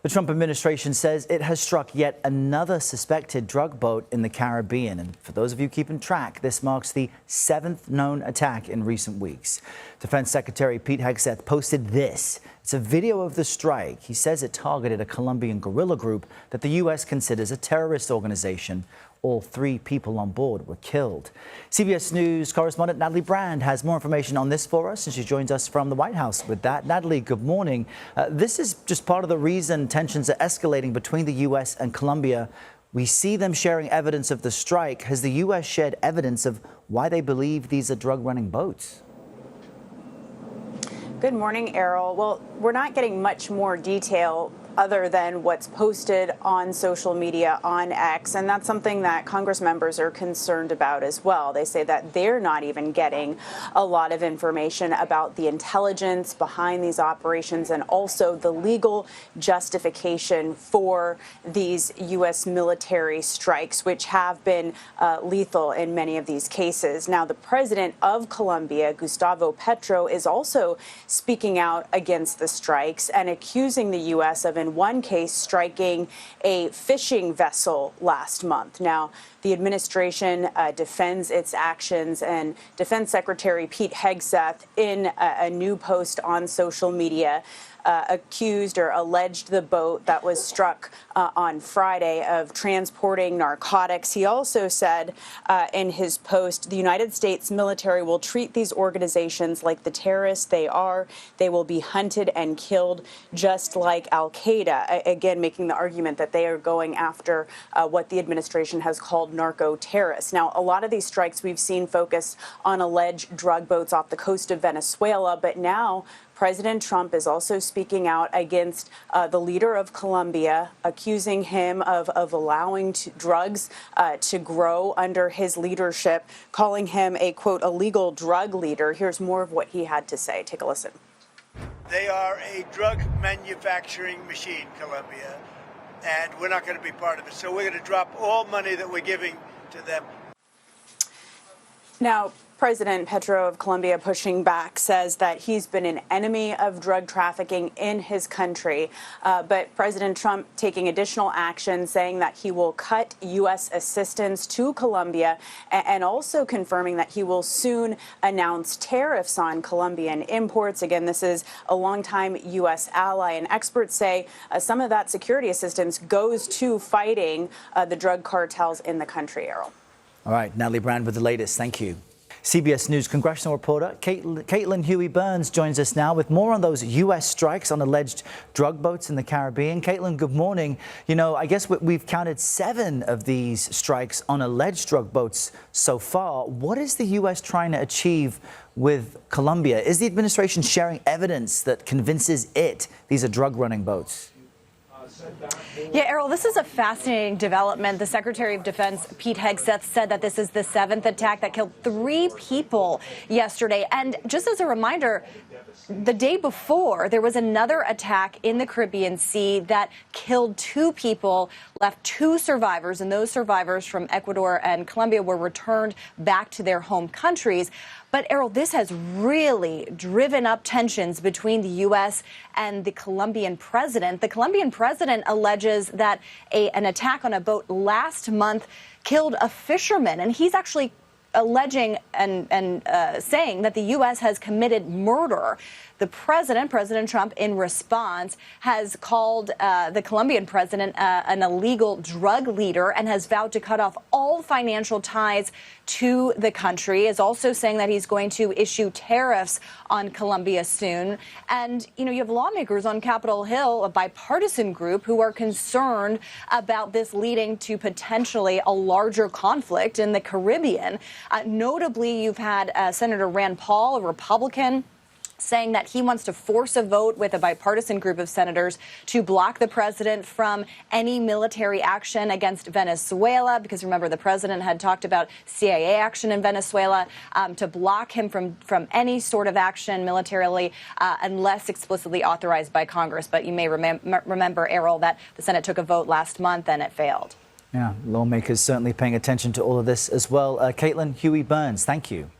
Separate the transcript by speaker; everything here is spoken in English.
Speaker 1: The Trump administration says it has struck yet another suspected drug boat in the Caribbean. And for those of you keeping track, this marks the 7th known attack in recent weeks. Defense Secretary Pete Hegseth posted this. It's a video of the strike. He says it targeted a Colombian guerrilla group that the U.S. considers a terrorist organization. All 3 people on board were killed. CBS News correspondent Natalie Brand has more information on this for us, and she joins us from the White House with that. Natalie, good morning. This is just part of the reason tensions are escalating between the U.S. and Colombia. We see them sharing evidence of the strike. Has the U.S. shared evidence of why they believe these are drug-running boats?
Speaker 2: Good morning, Errol. Well, we're not getting much more detail other than what's posted on social media on X, and that's something that Congress members are concerned about as well. They say that they're not even getting a lot of information about the intelligence behind these operations and also the legal justification for these U.S. military strikes, which have been lethal in many of these cases. Now, the president of Colombia, Gustavo Petro, is also speaking out against the strikes and accusing the U.S. of, in one case, striking a fishing vessel last month. Now, the administration defends its actions, and Defense Secretary Pete Hegseth, in a new post on social media, accused or alleged the boat that was struck on Friday of transporting narcotics. He also said in his post, the United States military will treat these organizations like the terrorists they are. They will be hunted and killed just like al-Qaeda, again, making the argument that they are going after what the administration has called narco-terrorists. Now, a lot of these strikes we've seen focus on alleged drug boats off the coast of Venezuela, but now President Trump is also speaking out against the leader of Colombia, accusing him of allowing drugs to grow under his leadership, calling him a, quote, illegal drug leader. Here's more of what he had to say. Take a listen.
Speaker 3: They are a drug manufacturing machine, Colombia, and we're not going to be part of it. So we're going to drop all money that we're giving to them.
Speaker 2: Now, President Petro of Colombia, pushing back, says that he's been an enemy of drug trafficking in his country. But President Trump taking additional action, saying that he will cut U.S. assistance to Colombia and also confirming that he will soon announce tariffs on Colombian imports. Again, this is a longtime U.S. ally, and experts say some of that security assistance goes to fighting the drug cartels in the country, Errol.
Speaker 1: All right, Natalie Brand with the latest. Thank you. CBS News congressional reporter Caitlin Huey-Burns joins us now with more on those U.S. strikes on alleged drug boats in the Caribbean. Caitlin, good morning. You know, I guess we've counted 7 of these strikes on alleged drug boats so far. What is the U.S. trying to achieve with Colombia? Is the administration sharing evidence that convinces it these are drug-running boats?
Speaker 4: Yeah, Errol, this is a fascinating development. The Secretary of Defense, Pete Hegseth, said that this is the 7th attack that killed 3 people yesterday. And just as a reminder, the day before, there was another attack in the Caribbean Sea that killed 2 people, left 2 survivors, and those survivors from Ecuador and Colombia were returned back to their home countries. But, Errol, this has really driven up tensions between the U.S. and the Colombian president. The Colombian president alleges that an attack on a boat last month killed a fisherman, and he's actually alleging and saying that the U.S. has committed murder. The President Trump, in response, has called the Colombian president an illegal drug leader and has vowed to cut off all financial ties to the country, is also saying that he's going to issue tariffs on Colombia soon. And, you know, you have lawmakers on Capitol Hill, a bipartisan group, who are concerned about this leading to potentially a larger conflict in the Caribbean. Notably, you've had Senator Rand Paul, a Republican, saying that he wants to force a vote with a bipartisan group of senators to block the president from any military action against Venezuela, because remember, the president had talked about CIA action in Venezuela, to block him from any sort of action militarily unless explicitly authorized by Congress. But you may remember, Errol, that the Senate took a vote last month and it failed.
Speaker 1: Yeah, lawmakers certainly paying attention to all of this as well. Caitlin Huey-Burns, thank you.